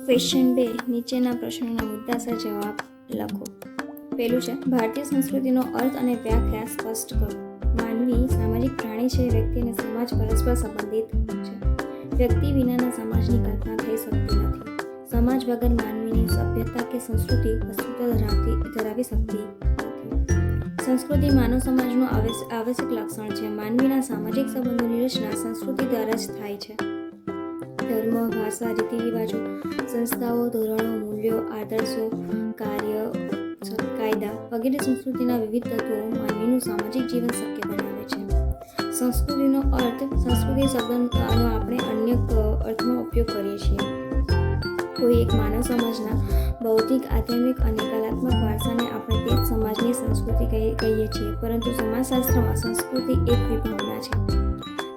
Question 2 નીચેના પ્રશ્નોના મુદ્દાસર જવાબ લખો. પહેલું છે ભારતીય સંસ્કૃતિનો અર્થ અને વ્યાખ્યા સ્પષ્ટ કરો. માનવી સામાજિક પ્રાણી છે. વ્યક્તિ અને સમાજ પરસ્પર સંબંધિત છે. વ્યક્તિ વિનાના સમાજની કલ્પના થઈ શકતી નથી. સમાજ વગર માનવીની સભ્યતા કે સંસ્કૃતિ અસ્તિત્વ ધરાવી શકતી નથી. સંસ્કૃતિ માનવ સમાજનું આવશ્યક લક્ષણ છે. માનવીના સામાજિક સંબંધોની રચના સંસ્કૃતિ દ્વારા જ થાય છે. ધર્મ, ભાષા, રીતિરિવાજો, સંસ્થાઓ, ધોરણો, મૂલ્યો, આદર્શો, કાર્ય, કાયદા વગેરે સંસ્કૃતિના વિવિધ તત્વો માનવીનું સામાજિક જીવન શક્ય બનાવે છે. સંસ્કૃતિનો અર્થ સંસ્કૃતિ શબ્દનો આપણે અન્ય અર્થમાં ઉપયોગ કરીએ છીએ. કોઈ એક માનવ સમાજના બૌદ્ધિક, આધ્યાત્મિક અને કલાત્મક વારસાને આપણે તે જ સમાજની સંસ્કૃતિ કહીએ છીએ. પરંતુ સમાજશાસ્ત્રમાં સંસ્કૃતિ એક વિભાવના છે.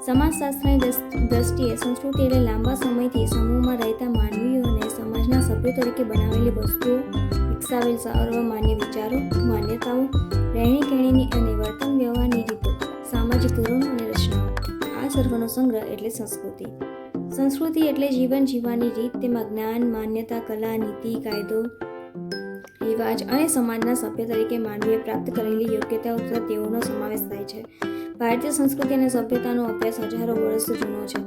સમાજશાસ્ત્રની દ્રષ્ટિએ સંસ્કૃતિ એટલે લાંબા સમયથી સમૂહમાં રહેતા માનવીઓને સમાજના સભ્યો તરીકે બનાવેલી વસ્તુઓ, વિકસાવેલ સર્વમાન્ય વિચારો, માન્યતાઓ, રહેણીકહેણીની અને વર્તન વ્યવહારની રીતો, સામાજિક ધોરણો અને રચનાઓ. આ સર્વનો સંગ્રહ એટલે સંસ્કૃતિ. સંસ્કૃતિ એટલે જીવન જીવવાની રીત. તેમાં જ્ઞાન, માન્યતા, કલા, નીતિ, કાયદો, રિવાજ અને સમાજના સભ્ય તરીકે માનવીએ પ્રાપ્ત કરેલી યોગ્યતાઓ તથા તેઓનો સમાવેશ થાય છે. ભારતીય સંસ્કૃતિ અને સભ્યતાનો અભ્યાસ હજારો વર્ષો જૂનો છે.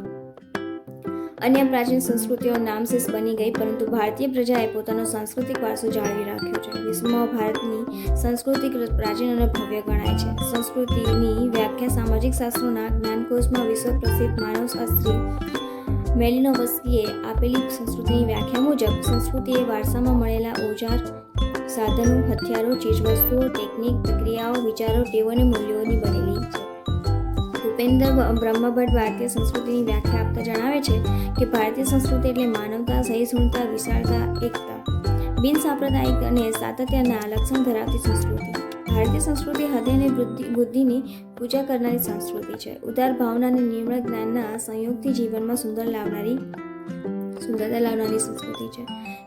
અન્ય પ્રાચીન સંસ્કૃતિઓ નામશેષ બની ગઈ, પરંતુ ભારતીય પ્રજાએ પોતાનો સાંસ્કૃતિક વારસો જાળવી રાખ્યો છે. વિશ્વમાં ભારતની સંસ્કૃતિ પ્રાચીન અને ભવ્ય ગણાય છે. સંસ્કૃતિની વ્યાખ્યા સામાજિક શાસ્ત્રોના જ્ઞાનકોશમાં વિશ્વ પ્રસિદ્ધ માનવશાસ્ત્રી મેલિનોવસ્કીએ આપેલી સંસ્કૃતિની વ્યાખ્યા મુજબ સંસ્કૃતિ એ વારસામાં મળેલા ઓજાર, સાધનો, હથિયારો, ચીજવસ્તુઓ, ટેકનિક, પ્રક્રિયાઓ, વિચારો, ટેવો અને મૂલ્યોની બનેલી છે. ભૂપેન્દ્ર બ્રહ્મભટ્ટ ભારતીય સંસ્કૃતિની વ્યાખ્યા આપતા જણાવે છે કે ભારતીય સંસ્કૃતિ એટલે માનવતા, સહિષ્ણુતા, વિશાળતા, એકતા, બિનસાંપ્રદાયિક અને સાતત્યના લક્ષણ ધરાવતી સંસ્કૃતિ. ભારતીય સંસ્કૃતિ હૃદય અને બુદ્ધિની પૂજા કરનારી સંસ્કૃતિ છે. ઉદાર ભાવના અને નિર્મળ જ્ઞાનના સંયોગથી જીવનમાં સુંદરતા લાવનારી સંસ્કૃતિ છે.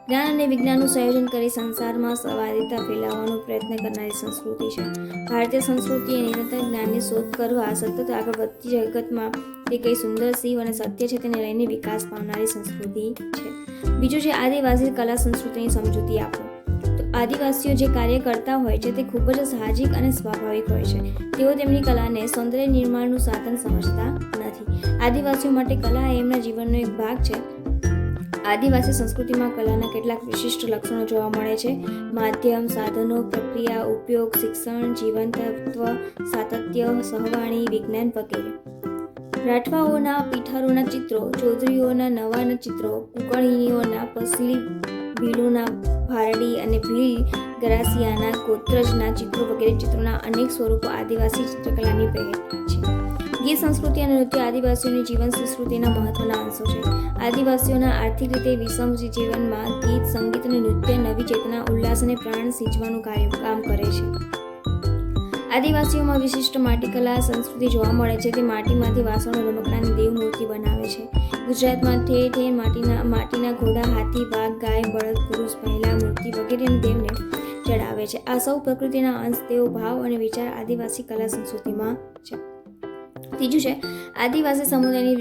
જ્ઞાન અને વિજ્ઞાનનું સંયોજન કરી સંસારમાં સવારિતા ફેલાવવાનો પ્રયત્ન કરનારી સંસ્કૃતિ છે. ભારતીય સંસ્કૃતિ એ નિરંતર જ્ઞાનની શોધ કરવા સતત આગળ વધતી જગતમાં તે કઈ સુંદર, શિવ અને સત્ય છે તેને લઈને વિકાસ પામનારી સંસ્કૃતિ છે. બીજું છે આદિવાસી કલા સંસ્કૃતિની સમજૂતી આપો. તો આદિવાસીઓ જે કાર્ય કરતા હોય છે તે ખૂબ જ સાહજિક અને સ્વાભાવિક હોય છે. તેઓ તેમની કલાને સૌંદર્ય નિર્માણનું સાધન સમજતા નથી. આદિવાસીઓ માટે કલા એમના જીવનનો એક ભાગ છે. આદિવાસી સંસ્કૃતિમાં કલાના કેટલાક વિશિષ્ટ લક્ષણો જોવા મળે છે. માધ્યમ, સાધનો, પ્રક્રિયા, ઉપયોગ, શિક્ષણ, જીવંતત્વ, સાતત્ય, સહવાણી, વિજ્ઞાન વગેરે. રાઠવાઓના પીઠારોના ચિત્રો, ચૌધરીઓના નવાના ચિત્રો, કુકણીઓના પસલી, ભીલોના ભારડી અને ભીલ ગરાસિયાના ગોત્રજના ચિત્રો વગેરે ચિત્રોના અનેક સ્વરૂપો આદિવાસી ચિત્રકલાની ભેટ છે. ગીત સંસ્કૃતિ અને નૃત્ય આદિવાસીઓની જીવન સંસ્કૃતિના મહત્વના અંશો છે. આદિવાસીઓના આર્થિક રીતે વિષમ જીવનમાં ગીત, સંગીત અને નૃત્ય નવી ચેતના, ઉલ્લાસ અને પ્રાણ સિંચવાનું કામ કરે છે. આદિવાસીઓમાં વિશિષ્ટ માટીકલા સંસ્કૃતિ જોવા મળે છે. તે માટીમાંથી વાસણો, રમકડાની દેવ મૂર્તિ બનાવે છે. ગુજરાતમાં ઠેર ઠેર માટીના ઘોડા, હાથી, વાઘ, ગાય, બળદ, પુરુષ, મહિલા મૂર્તિ વગેરેને દેવને ચડાવે છે. આ સૌ પ્રકૃતિના અંશ, તેઓ ભાવ અને વિચાર આદિવાસી કલા સંસ્કૃતિમાં છે. ત્રીજું છે આદિવાસી સમુદાયની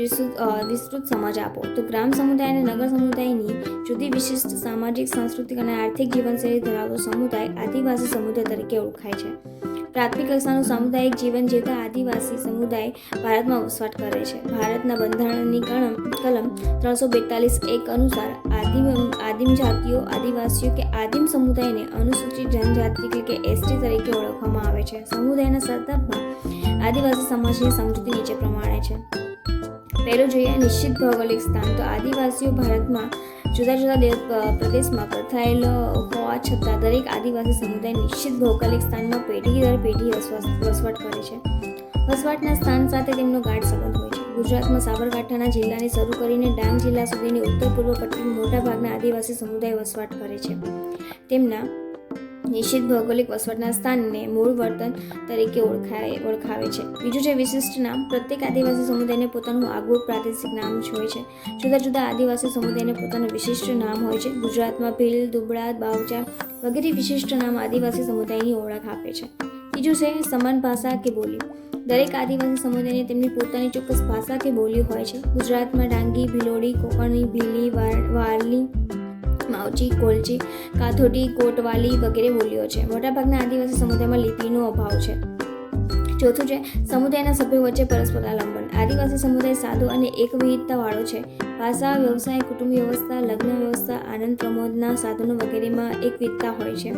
વિસ્તૃત સમજ આપો. તો ગ્રામ સમુદાય અને નગર સમુદાયની જુદી વિશિષ્ટ સામાજિક, સાંસ્કૃતિક અને આર્થિક જીવનશૈલી ધરાવતો સમુદાય આદિવાસી સમુદાય તરીકે ઓળખાય છે. પ્રાથમિક કક્ષાનું સામુદાયિક જીવન જીવતા આદિવાસી સમુદાય ભારતમાં વસવાટ કરે છે. ભારતના બંધારણની કલમ 342(1) અનુસાર આદિમ જાતિઓ, આદિવાસીઓ કે આદિમ સમુદાયને અનુસૂચિત જનજાતિ એટલે કે એસટી તરીકે ઓળખવામાં આવે છે. સમુદાયના સંદર્ભમાં આદિવાસી સમાજની સમજૂતી નીચે પ્રમાણે છે. પહેલું જોઈએ નિશ્ચિત ભૌગોલિક સ્થાન. તો આદિવાસીઓ ભારતમાં જુદા જુદા પ્રદેશમાં પ્રથાયેલો હોવા છતાં દરેક આદિવાસી સમુદાય નિશ્ચિત ભૌગોલિક સ્થાનમાં પેઢી દર પેઢી વસવાટ કરે છે. વસવાટના સ્થાન સાથે તેમનો ગાઢ સંબંધ હોય છે. ગુજરાતમાં સાબરકાંઠાના જિલ્લાની શરૂ કરીને ડાંગ જિલ્લા સુધીની ઉત્તર પૂર્વ પટ્ટીમાં મોટાભાગના આદિવાસી સમુદાય વસવાટ કરે છે. તેમના નિશ્ચિત ભૌગોલિક વસવાટના સ્થાનને મૂળ વર્તન તરીકે ઓળખાવે છે. બીજું છે વિશિષ્ટ નામ. પ્રત્યેક આદિવાસી સમુદાયને પોતાનું આગવું પ્રાદેશિક નામ હોય છે. જુદા જુદા આદિવાસી સમુદાયને પોતાનું વિશિષ્ટ નામ હોય છે. ગુજરાતમાં ભીલ, દુબળા, બાવચા વગેરે વિશિષ્ટ નામ આદિવાસી સમુદાયની ઓળખ આપે છે. ત્રીજું છે સમાન ભાષા કે બોલી. દરેક આદિવાસી સમુદાયને તેમની પોતાની ચોક્કસ ભાષા કે બોલી હોય છે. ગુજરાતમાં ડાંગી, ભિલોડી, કોકણી, ભીલી, વારલી, માવચી, કોલચી, કાથોટી, કોટવાલી વગેરે બોલીઓ છે. મોટાભાગના આદિવાસી સમુદાયમાં લિપિનો અભાવ છે. ચોથું છે સમુદાયના સભ્યો વચ્ચે પરસ્પર આલંબન. આદિવાસી સમુદાય સાદો અને એકવિધતાવાળો છે. ભાષા, વ્યવસાય, કુટુંબ વ્યવસ્થા, લગ્ન વ્યવસ્થા, આનંદ પ્રમોદના સાધનો વગેરેમાં એકવિધતા હોય છે.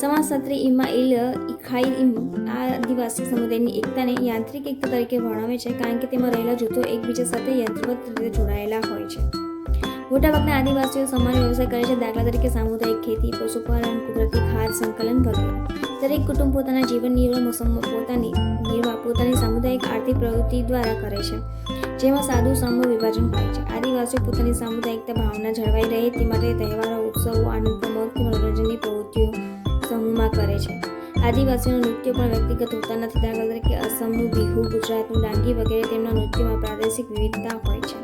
સમાજશાસ્ત્રી ઇમાઇલ ઇખાઇમ આ આદિવાસી સમુદાયની એકતાને યાંત્રિક એકતા તરીકે વર્ણવે છે, કારણ કે તેમાં રહેલા જૂથો એકબીજા સાથે યંત્રવત રીતે જોડાયેલા હોય છે. મોટાભાગના આદિવાસીઓ સમાન વ્યવસાય કરે છે, દાખલા તરીકે સામુદાયિક ખેતી, પશુપાલન, કુદરતી ખાદ સંકલન વગેરે. દરેક કુટુંબ પોતાના જીવન પોતાની સામુદાયિક આર્થિક પ્રવૃત્તિ દ્વારા કરે છે, જેમાં સાદું શ્રમનું વિભાજન હોય છે. આદિવાસીઓ પોતાની સામુદાયિકતા ભાવના જળવાઈ રહે તે માટે તહેવારો, ઉત્સવો, આનંદ પ્રમોદ કે મનોરંજનની પ્રવૃત્તિઓ સમૂહમાં કરે છે. આદિવાસીઓના નૃત્યો પણ વ્યક્તિગત હોતા નથી, દાખલા તરીકે અસમનું બિહુ, ગુજરાતનું ડાંગી વગેરે. તેમના નૃત્યોમાં પ્રાદેશિક વિવિધતા હોય છે.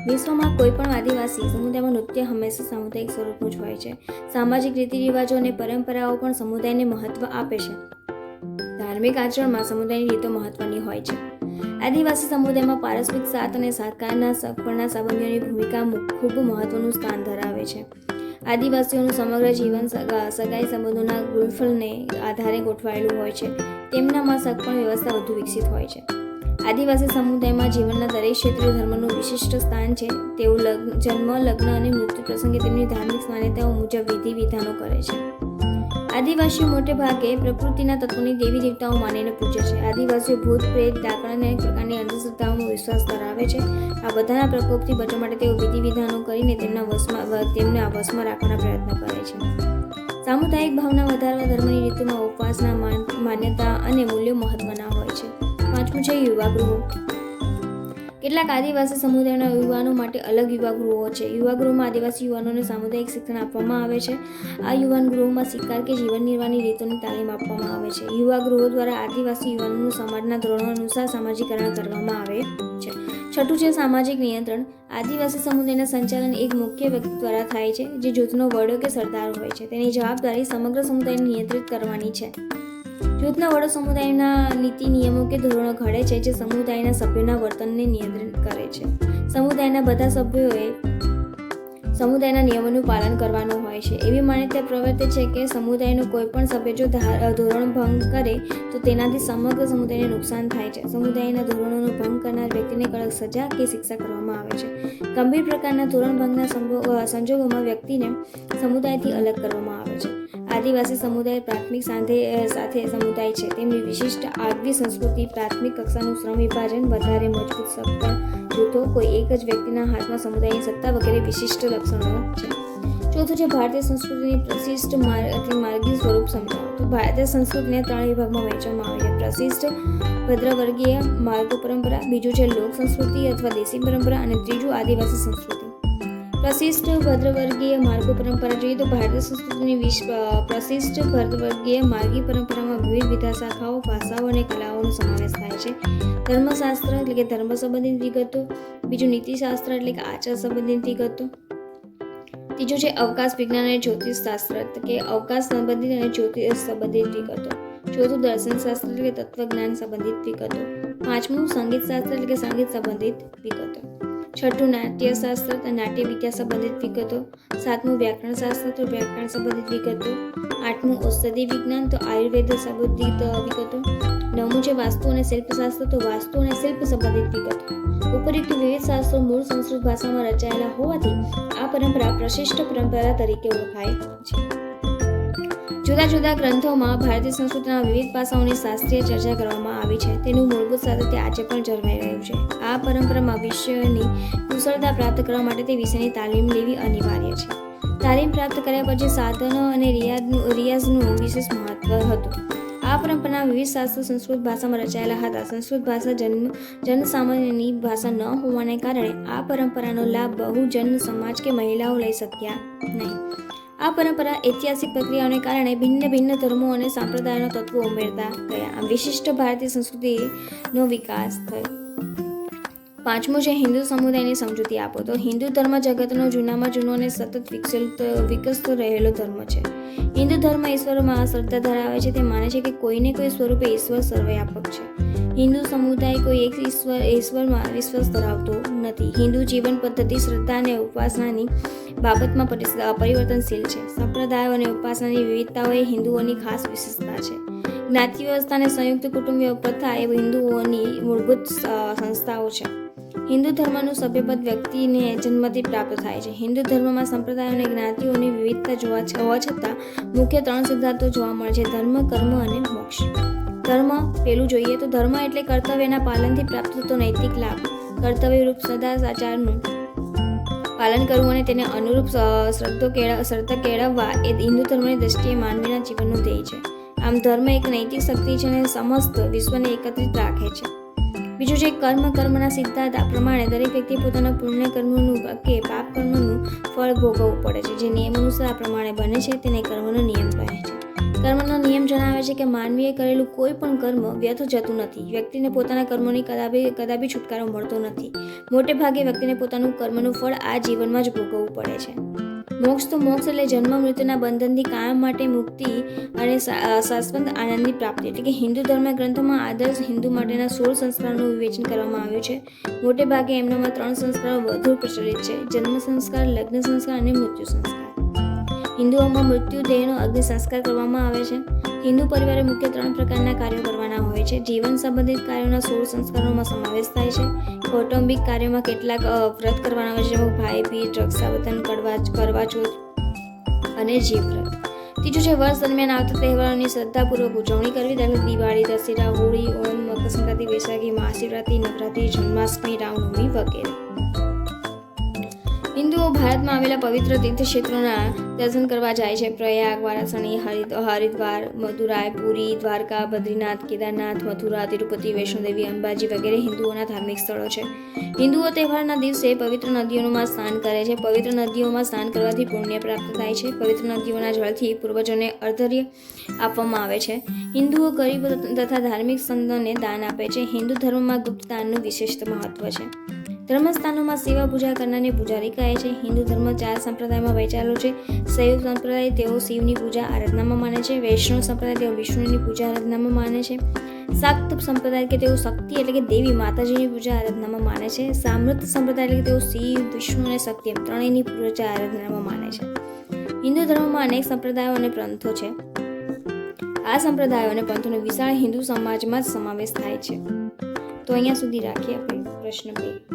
વિશ્વમાં કોઈ પણ આદિવાસી સમુદાયમાં નૃત્ય હંમેશા સામુદાયિક સ્વરૂપનું જ હોય છે. સામાજિક રીતિરિવાજો અને પરંપરાઓ પણ સમુદાયને મહત્વ આપે છે. ધાર્મિક આચરણમાં સમુદાયની રીતો મહત્વની હોય છે. આદિવાસી સમુદાયમાં પારસ્પરિક સાથ અને સહકારના સંબંધોની ભૂમિકા ખૂબ મહત્વનું સ્થાન ધરાવે છે. આદિવાસીઓનું સમગ્ર જીવન સગાઈ સંબંધોના ગુલફલને આધારે ગોઠવાયેલું હોય છે. તેમનામાં સગપણ વ્યવસ્થા વધુ વિકસિત હોય છે. આદિવાસી સમુદાયમાં જીવનના દરેક ક્ષેત્રે ધર્મનું વિશિષ્ટ સ્થાન છે. તેઓ જન્મ, લગ્ન અને મૃત્યુ પ્રસંગે તેમની ધાર્મિક માન્યતાઓ મુજબ વિધિ વિધાનો કરે છે. આદિવાસીઓ મોટે ભાગે પ્રકૃતિના તત્વોની દેવી દેવતાઓ માનીને પૂજે છે. આદિવાસીઓ ભૂત, પ્રેત, ડાકણ અને અનેક પ્રકારની અંધશ્રદ્ધાઓમાં વિશ્વાસ ધરાવે છે. આ બધાના પ્રકોપથી બચવા માટે તેઓ વિધિ વિધાનો કરીને તેમને વશમાં રાખવાના પ્રયત્ન કરે છે. સામુદાયિક ભાવના વધારવા ધર્મની રીતોમાં ઉપવાસના માન્યતા અને મૂલ્યો મહત્વના હોય છે. પાંચમું છે યુવા ગૃહો. કેટલાક આદિવાસી સમુદાયોના યુવાનો માટે અલગ યુવા ગૃહો છે. યુવા ગૃહોમાં આદિવાસી યુવાનોને સામુદાયિક શિક્ષણ આપવામાં આવે છે. આ યુવાન ગૃહોમાં શિકાર કે જીવન નિર્વાહની રીતોની તાલીમ આપવામાં આવે છે. યુવા ગૃહો દ્વારા આદિવાસી યુવાનોનું સમાજના ધોરણો અનુસાર સામાજિકરણ કરવામાં આવે છે. છઠ્ઠું છે સામાજિક નિયંત્રણ. આદિવાસી સમુદાયના સંચાલન એક મુખ્ય વ્યક્તિ દ્વારા થાય છે, જે જૂથનો વડો કે સરદાર હોય છે. તેની જવાબદારી સમગ્ર સમુદાયને નિયંત્રિત કરવાની છે. જૂથના વડો સમુદાયના નીતિ નિયમો કે ધોરણો ઘડે છે, જે સમુદાયના સભ્યોના વર્તનને નિયંત્રિત કરે છે. સમુદાયના બધા સભ્યોએ સમુદાયના નિયમોનું પાલન કરવાનું હોય છે. એવી માન્યતા પ્રવર્તે છે કે સમુદાયનો કોઈ પણ સભ્ય જો ધોરણ ભંગ કરે તો તેનાથી સમગ્ર સમુદાયને નુકસાન થાય છે. સમુદાયના ધોરણોનો ભંગ કરનાર વ્યક્તિને કડક સજા કે શિક્ષા કરવામાં આવે છે. ગંભીર પ્રકારના ધોરણ ભંગના સંજોગોમાં વ્યક્તિને સમુદાયથી અલગ કરવામાં આવે છે. આદિવાસી સમુદાય પ્રાથમિક સાથે સમુદાય છે. તેમની વિશિષ્ટ આગવી સંસ્કૃતિ, પ્રાથમિક કક્ષાનું શ્રમ વિભાજન, વધારે મજબૂત સક્ષમ જૂથો, કોઈ એક જ વ્યક્તિના હાથમાં સમુદાયની સત્તા વગેરે વિશિષ્ટ લક્ષણો છે. ચોથું છે ભારતીય સંસ્કૃતિની પ્રશિષ્ટ માર્ગી સ્વરૂપ સમજાવો. તો ભારતીય સંસ્કૃતિને 3 વિભાગમાં વહેંચવામાં આવે છે. પ્રશિષ્ટ ભદ્રવર્ગીય માર્ગો પરંપરા, બીજું છે લોક સંસ્કૃતિ અથવા દેશી પરંપરા અને ત્રીજું આદિવાસી સંસ્કૃતિ. પ્રશિષ્ટ ભદ્રવર્ગીય માર્ગો પરંપરા જોઈએ તો ભારતીય સંસ્કૃતિની પ્રશિષ્ટ ભદ્રવર્ગીય માર્ગી પરંપરામાં વિવિધ વિધાશાખાઓ, ભાષાઓ અને કલાઓનો સમાવેશ થાય છે. ધર્મશાસ્ત્ર એટલે કે ધર્મ સંબંધિત વિગતો, બીજું નીતિશાસ્ત્ર એટલે કે આચાર સંબંધિત વિગતો, ત્રીજું છે અવકાશ વિજ્ઞાન અને જ્યોતિષશાસ્ત્ર એટલે કે અવકાશ સંબંધિત અને જ્યોતિષ સંબંધિત વિગતો, ચોથું દર્શનશાસ્ત્ર એટલે કે તત્વજ્ઞાન સંબંધિત વિગતો, પાંચમું સંગીતશાસ્ત્ર એટલે કે સંગીત સંબંધિત વિગતો, છઠ્ઠું નાટ્યશાસ્ત્ર તો નાટ્ય વિદ્યા સંબંધિત વિગતો, સાતમું વ્યાકરણશાસ્ત્ર તો વ્યાકરણ સંબંધિત વિગતો, આઠમું ઔષધિ વિજ્ઞાન તો આયુર્વેદ સંબંધિત વિગતો, નવમું છે વાસ્તુ અને શિલ્પશાસ્ત્ર તો વાસ્તુ અને શિલ્પ સંબંધિત વિગતો. ઉપરોક્ત વિવિધ શાસ્ત્રો મૂળ સંસ્કૃત ભાષામાં રચાયેલા હોવાથી આ પરંપરા પ્રશિષ્ટ પરંપરા તરીકે ઓળખાય છે. જુદા જુદા ગ્રંથોમાં ભારતીય સંસ્કૃતિના વિવિધ પાસાઓની શાસ્ત્રીય ચર્ચા કરવામાં આવી છે. તેનું મૂળભૂત સાતત્ય આજે પણ જળવાઈ રહ્યું છે. આ પરંપરામાં વિષયની કુશળતા પ્રાપ્ત કરવા માટે તે વિષયની તાલીમ લેવી અનિવાર્ય છે. તાલીમ પ્રાપ્ત કર્યા પછી સાધનો અને રિયાઝનું વિશેષ મહત્વ હતું. આ પરંપરાના વિવિધ શાસ્ત્રો સંસ્કૃત ભાષામાં રચાયેલા હતા. સંસ્કૃત ભાષા જનસામાન્યની ભાષા ન હોવાને કારણે આ પરંપરાનો લાભ બહુજન સમાજ કે મહિલાઓ લઈ શક્યા નહીં. આ પરંપરા ઐતિહાસિક પ્રક્રિયાઓને કારણે ભિન્ન ભિન્ન ધર્મો અને સંપ્રદાયોના તત્વો ઉમેરતા ગયા. આમ વિશિષ્ટ ભારતીય સંસ્કૃતિનો વિકાસ થયો. પાંચમું છે હિન્દુ સમુદાયની સમજૂતી આપો. તો હિન્દુ ધર્મ જગતનો જૂનામાં જૂનો અને સતત વિકસતો રહેલો ધર્મ છે. હિન્દુ ધર્મ ઈશ્વરમાં શ્રદ્ધા ધરાવે છે. તે માને છે કે કોઈને કોઈ સ્વરૂપે ઈશ્વર સર્વવ્યાપક છે. હિન્દુ સમુદાય કોઈ એક ઈશ્વરમાં વિશ્વાસ ધરાવતો નથી. હિન્દુ જીવન પદ્ધતિ શ્રદ્ધા અને ઉપાસનાની બાબતમાં પરિવર્તનશીલ છે. સંપ્રદાયો અને ઉપાસનાની વિવિધતાઓ એ હિન્દુઓની ખાસ વિશેષતા છે. જ્ઞાતિ વ્યવસ્થા અને સંયુક્ત કુટુંબ પ્રથા એ હિન્દુઓની મૂળભૂત સંસ્થાઓ છે. હિન્દુ ધર્મનું સભ્યપદ વ્યક્તિને જન્મથી પ્રાપ્ત થાય છે. હિન્દુ ધર્મમાં સંપ્રદાયો અને જ્ઞાતિઓની વિવિધતા હોવા છતાં મુખ્ય 3 સિદ્ધાંતો જોવા મળે છે: ધર્મ, કર્મ અને મોક્ષ. ધર્મ પેલું જોઈએ તો ધર્મ એટલે કર્તવ્યના પાલનથી પ્રાપ્ત થતો નૈતિક લાભ. કર્તવ્યરૂપ સદાચારનું પાલન કરવું અને તેને અનુરૂપ શ્રદ્ધા કેળવવા એ હિન્દુ ધર્મની દ્રષ્ટિએ માનવીના જીવનનું ધ્યેય છે. આમ ધર્મ એક નૈતિક શક્તિ છે અને સમસ્ત વિશ્વને એકત્રિત રાખે છે. બીજું છે કર્મના સિદ્ધાંત પ્રમાણે દરેક વ્યક્તિએ પોતાના પુણ્ય કર્મનું કે પાપ કર્મનું ફળ ભોગવવું પડે છે. જે નિયમ અનુસાર આ પ્રમાણે બને છે તેને કર્મનો નિયમ કહે છે. કર્મનો નિયમ જણાવે છે કે માનવીએ કરેલું કોઈ પણ કર્મ વ્યર્થ જતું નથી. વ્યક્તિને પોતાના કર્મોની કદાપી છુટકારો મળતો નથી. મોટે ભાગે વ્યક્તિને પોતાનું કર્મનું ફળ આ જીવનમાં જ ભોગવવું પડે છે. મોક્ષ એટલે જન્મ મૃત્યુના બંધનથી કાયમ માટે મુક્તિ અને શાશ્વત આનંદની પ્રાપ્તિ. એટલે કે હિન્દુ ધર્મ ગ્રંથોમાં આદર્શ હિન્દુ માટેના 16 સંસ્કારોનું વિવેચન કરવામાં આવ્યું છે. મોટે ભાગે એમનામાં 3 સંસ્કારો વધુ પ્રચલિત છે: જન્મ સંસ્કાર, લગ્ન સંસ્કાર અને મૃત્યુ સંસ્કાર. હિન્દુઓમાં મૃત્યુ દેહનો અગ્નિ સંસ્કાર કરવામાં આવે છે. હિન્દુ પરિવારે મુખ્ય 3 પ્રકારના કાર્યો કરવાના હોય છે. જીવન સંબંધિત કાર્યોના 16 સંસ્કારોમાં સમાવેશ થાય છે. કૌટુંબિક કાર્યોમાં કેટલાક વ્રત કરવાના હોય છે, જેમાં ભાઈ બીજ, રક્ષાબંધન, કરવા ચોથ અને જીવ વ્રત. ત્રીજું છે વર્ષ દરમિયાન આવતા તહેવારોની શ્રદ્ધાપૂર્વક ઉજવણી કરવી. દાખલા દિવાળી, દશેરા, હોળી, ઓણમ, મકર સંક્રાંતિ, વૈશાખી, મહાશિવરાત્રિ, નવરાત્રિ, જન્માષ્ટમી, રામનવમી વગેરે. હિન્દુઓ ભારતમાં આવેલા પવિત્ર તીર્થક્ષેત્રોના દર્શન કરવા જાય છે. પ્રયાગ, વારાણસી, હરિદ્વાર, મદુરાઈ, પુરી, દ્વારકા, બદ્રીનાથ, કેદારનાથ, મથુરા, તિરુપતિ, વૈષ્ણોદેવી, અંબાજી વગેરે હિન્દુઓના ધાર્મિક સ્થળો છે. હિન્દુઓ તહેવારના દિવસે પવિત્ર નદીઓમાં સ્નાન કરે છે. પવિત્ર નદીઓમાં સ્નાન કરવાથી પુણ્ય પ્રાપ્ત થાય છે. પવિત્ર નદીઓના જળથી પૂર્વજોને અર્ઘ્ય આપવામાં આવે છે. હિન્દુઓ ગરીબ તથા ધાર્મિક સંતોને દાન આપે છે. હિન્દુ ધર્મમાં ગુપ્ત દાનનું વિશિષ્ટ મહત્વ છે. ધર્મસ્થાનોમાં સેવા પૂજા કરનારને પૂજારી કહે છે. હિન્દુ ધર્મ 4 સંપ્રદાયમાં વહેંચાયેલો છે. શૈવ સંપ્રદાય તેઓ શિવની પૂજા આરાધનામાં માને છે. વૈષ્ણવ સંપ્રદાય તેઓ વિષ્ણુની પૂજા આરાધનામાં માને છે. શાક્ત સંપ્રદાય કે તેઓ શક્તિ એટલે કે દેવી માતાજીની પૂજા આરાધનામાં માને છે. સામૃત સંપ્રદાય એટલે કે તેઓ શિવ, વિષ્ણુ અને શક્તિ એમ ત્રણેયની પૂજા આરાધનામાં માને છે. હિન્દુ ધર્મમાં અનેક સંપ્રદાયો અને પંથો છે. આ સંપ્રદાયો અને પંથોનો વિશાળ હિન્દુ સમાજમાં જ સમાવેશ થાય છે. તો અહીંયા સુધી રાખીએ આપણે પ્રશ્ન 2.